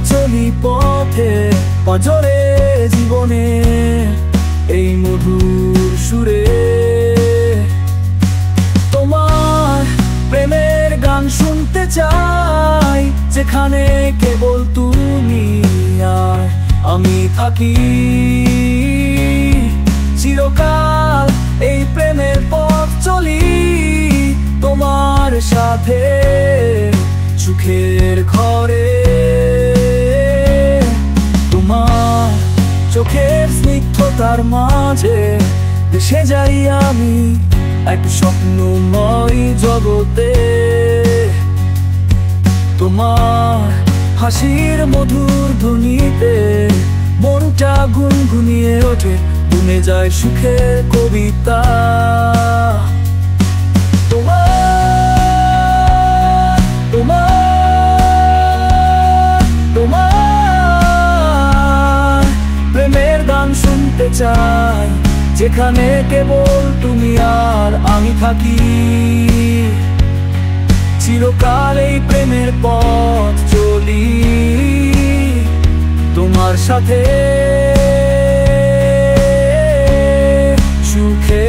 চলি পথে পাঁজরে জীবনে এই মধুর সুরে তোমার প্রেমের গান শুনতে চাই, যেখানে কেবল তুমি আর আমি থাকি। চিরকাল এই প্রেমের পথ চলি তোমার সাথে সুখের ঘরে। তোমার চোখের স্নিগ্ধতার মাঝে ভেসে যাই আমি এক স্বপ্নময় জগতে। তোমার হাসির মধুর ধ্বনিতে মনটা গুনগুনিয়ে ওঠে, শুনে যায় সুখের কবিতা। তোমার তোমার তোমার প্রেমের গান শুনতে চাই, যেখানে কেবল তুমি আর আমি থাকি। চিরকাল এই প্রেমের পথ চলি তোমার সাথে সুখে।